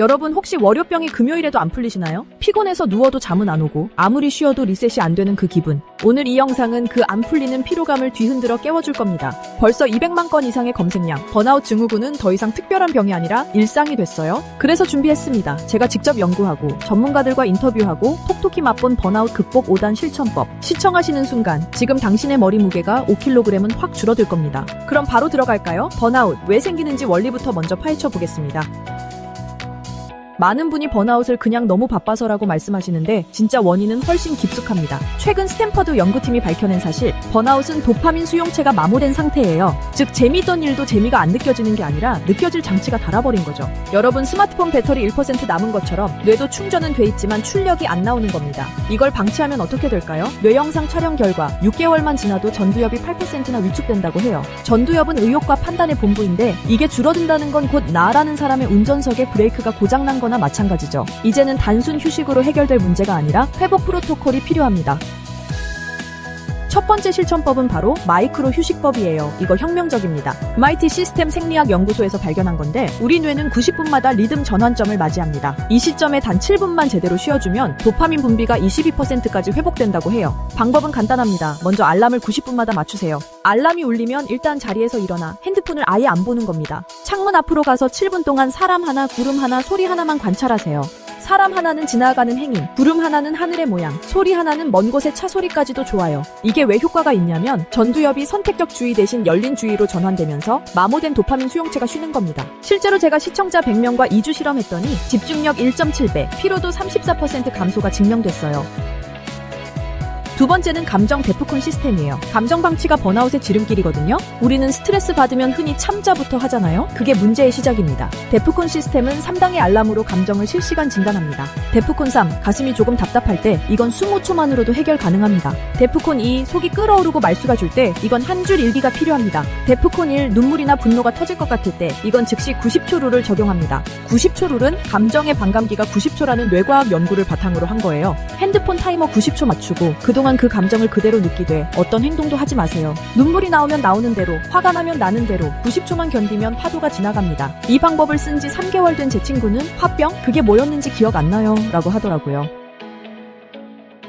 여러분 혹시 월요병이 금요일에도 안 풀리시나요? 피곤해서 누워도 잠은 안 오고 아무리 쉬어도 리셋이 안 되는 그 기분. 오늘 이 영상은 그 안 풀리는 피로감을 뒤흔들어 깨워줄 겁니다. 벌써 200만 건 이상의 검색량. 번아웃 증후군은 더 이상 특별한 병이 아니라 일상이 됐어요. 그래서 준비했습니다. 제가 직접 연구하고 전문가들과 인터뷰하고 톡톡히 맛본 번아웃 극복 5단 실천법. 시청하시는 순간 지금 당신의 머리 무게가 5kg은 확 줄어들 겁니다. 그럼 바로 들어갈까요? 번아웃 왜 생기는지 원리부터 먼저 파헤쳐 보겠습니다. 많은 분이 번아웃을 그냥 너무 바빠서라고 말씀하시는데 진짜 원인은 훨씬 깊숙합니다. 최근 스탠퍼드 연구팀이 밝혀낸 사실, 번아웃은 도파민 수용체가 마모된 상태예요. 즉 재미있던 일도 재미가 안 느껴지는 게 아니라 느껴질 장치가 닳아버린 거죠. 여러분 스마트폰 배터리 1% 남은 것처럼 뇌도 충전은 돼 있지만 출력이 안 나오는 겁니다. 이걸 방치하면 어떻게 될까요? 뇌 영상 촬영 결과 6개월만 지나도 전두엽이 8%나 위축된다고 해요. 전두엽은 의욕과 판단의 본부인데 이게 줄어든다는 건 곧 나라는 사람의 운전석에 브레이크가 고장난 거나 마찬가지죠. 이제는 단순 휴식으로 해결될 문제가 아니라 회복 프로토콜이 필요합니다. 첫 번째 실천법은 바로 마이크로 휴식법이에요. 이거 혁명적입니다. MIT 시스템 생리학 연구소에서 발견한 건데 우리 뇌는 90분마다 리듬 전환점을 맞이합니다. 이 시점에 단 7분만 제대로 쉬어주면 도파민 분비가 22%까지 회복된다고 해요. 방법은 간단합니다. 먼저 알람을 90분마다 맞추세요. 알람이 울리면 일단 자리에서 일어나 핸드폰을 아예 안 보는 겁니다. 창문 앞으로 가서 7분 동안 사람 하나, 구름 하나, 소리 하나만 관찰하세요. 사람 하나는 지나가는 행인, 구름 하나는 하늘의 모양, 소리 하나는 먼 곳의 차 소리까지도 좋아요. 이게 왜 효과가 있냐면 전두엽이 선택적 주의 대신 열린 주의로 전환되면서 마모된 도파민 수용체가 쉬는 겁니다. 실제로 제가 시청자 100명과 2주 실험했더니 집중력 1.7배, 피로도 34% 감소가 증명됐어요. 두 번째는 감정 데프콘 시스템이에요. 감정 방치가 번아웃의 지름길이거든요. 우리는 스트레스 받으면 흔히 참자부터 하잖아요. 그게 문제의 시작입니다. 데프콘 시스템은 3단의 알람으로 감정을 실시간 진단합니다. 데프콘 3, 가슴이 조금 답답할 때 이건 25초만으로도 해결 가능합니다. 데프콘 2, 속이 끓어오르고 말수가 줄 때 이건 한 줄 일기가 필요합니다. 데프콘 1, 눈물이나 분노가 터질 것 같을 때 이건 즉시 90초 룰을 적용합니다. 90초 룰은 감정의 반감기가 90초라는 뇌과학 연구를 바탕으로 한 거예요. 핸드폰 타이머 90초 맞추고 그동안 그 감정을 그대로 느끼되 어떤 행동도 하지 마세요. 눈물이 나오면 나오는 대로, 화가 나면 나는 대로 90초만 견디면 파도가 지나갑니다. 이 방법을 쓴 지 3개월 된 제 친구는 화병? 그게 뭐였는지 기억 안 나요 라고 하더라고요.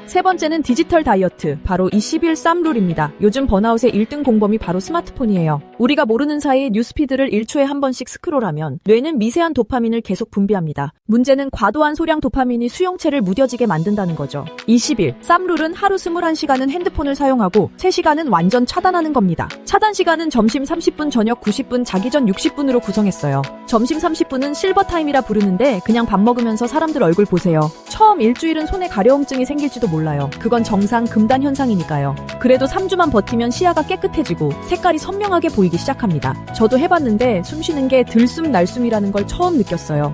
세 번째는 디지털 다이어트, 바로 21 쌈룰입니다. 요즘 번아웃의 1등 공범이 바로 스마트폰이에요. 우리가 모르는 사이 뉴스피드를 1초에 한 번씩 스크롤하면 뇌는 미세한 도파민을 계속 분비합니다. 문제는 과도한 소량 도파민이 수용체를 무뎌지게 만든다는 거죠. 21 쌈룰은 하루 21시간은 핸드폰을 사용하고 3시간은 완전 차단하는 겁니다. 차단 시간은 점심 30분, 저녁 90분, 자기 전 60분으로 구성했어요. 점심 30분은 실버타임이라 부르는데 그냥 밥 먹으면서 사람들 얼굴 보세요. 처음 일주일은 손에 가려움증이 생길지도 몰라요. 그건 정상 금단 현상이니까요. 그래도 3주만 버티면 시야가 깨끗해지고 색깔이 선명하게 보이기 시작합니다. 저도 해봤는데 숨쉬는 게 들숨 날숨이라는 걸 처음 느꼈어요.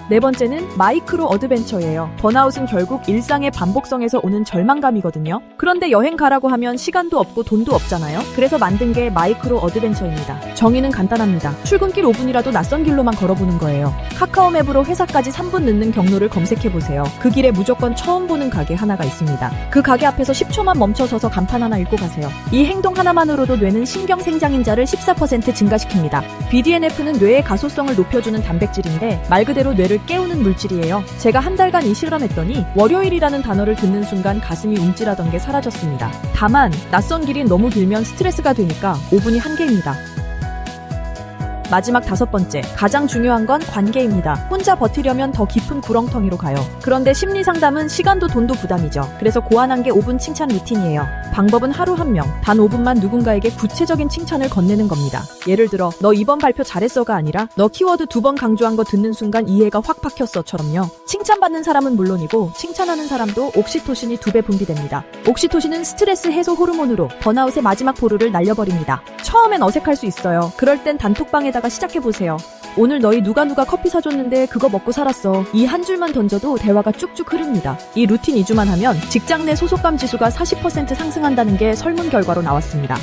네 번째는 마이크로 어드벤처예요. 번아웃은 결국 일상의 반복성에서 오는 절망감이거든요. 그런데 여행 가라고 하면 시간도 없고 돈도 없잖아요. 그래서 만든 게 마이크로 어드벤처입니다. 정의는 간단합니다. 출근길 5분이라도 낯선 길로만 걸어보는 거예요. 카카오 맵으로 회사까지 3분 늦는 경로를 검색해보세요. 그 길에 무조건 처음 보는 가게 하나가 있습니다. 그 가게 앞에서 10초만 멈춰서서 간판 하나 읽고 가세요. 이 행동 하나만으로도 뇌는 신경생장인자를 14% 증가시킵니다. BDNF는 뇌의 가소성을 높여주는 단백질인데 말 그대로 뇌를 깨우는 물질이에요. 제가 한 달간 이 실험했더니 월요일이라는 단어를 듣는 순간 가슴이 움찔하던 게 사라졌습니다. 다만 낯선 길이 너무 길면 스트레스가 되니까 5분이 한계입니다. 마지막 5번째, 가장 중요한 건 관계입니다. 혼자 버티려면 더 깊은 구렁텅이로 가요. 그런데 심리상담은 시간도 돈도 부담이죠. 그래서 고안한 게 5분 칭찬 루틴이에요. 방법은 하루 1명, 단 5분만 누군가에게 구체적인 칭찬을 건네는 겁니다. 예를 들어 너 이번 발표 잘했어가 아니라 너 키워드 2번 강조한 거 듣는 순간 이해가 확 박혔어처럼요. 칭찬받는 사람은 물론이고 칭찬하는 사람도 옥시토신이 2배 분비됩니다. 옥시토신은 스트레스 해소 호르몬으로 번아웃의 마지막 보루를 날려버립니다. 처음엔 어색할 수 있어요. 그럴 땐 단톡방에다가 시작해보세요. 오늘 너희 누가 커피 사줬는데 그거 먹고 살았어. 이 한 줄만 던져도 대화가 쭉쭉 흐릅니다. 이 루틴 2주만 하면 직장 내 소속감 지수가 40% 상승한다는 게 설문 결과로 나왔습니다.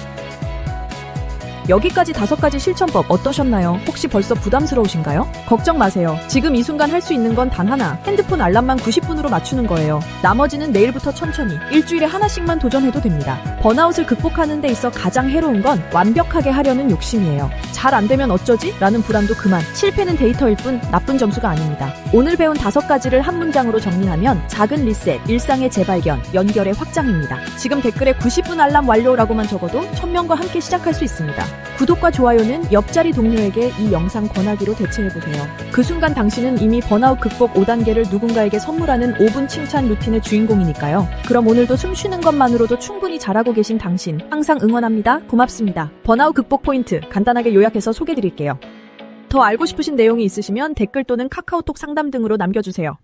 여기까지 5가지 실천법 어떠셨나요? 혹시 벌써 부담스러우신가요? 걱정 마세요. 지금 이 순간 할 수 있는 건 단 하나. 핸드폰 알람만 90분으로 맞추는 거예요. 나머지는 내일부터 천천히 일주일에 하나씩만 도전해도 됩니다. 번아웃을 극복하는 데 있어 가장 해로운 건 완벽하게 하려는 욕심이에요. 잘 안 되면 어쩌지? 라는 불안도 그만. 실패는 데이터일 뿐 나쁜 점수가 아닙니다. 오늘 배운 5가지를 한 문장으로 정리하면 작은 리셋, 일상의 재발견, 연결의 확장입니다. 지금 댓글에 90분 알람 완료라고만 적어도 1000명과 함께 시작할 수 있습니다. 구독과 좋아요는 옆자리 동료에게 이 영상 권하기로 대체해보세요. 그 순간 당신은 이미 번아웃 극복 5단계를 누군가에게 선물하는 5분 칭찬 루틴의 주인공이니까요. 그럼 오늘도 숨 쉬는 것만으로도 충분히 잘하고 계신 당신 항상 응원합니다. 고맙습니다. 번아웃 극복 포인트 간단하게 요약해서 소개드릴게요. 더 알고 싶으신 내용이 있으시면 댓글 또는 카카오톡 상담 등으로 남겨주세요.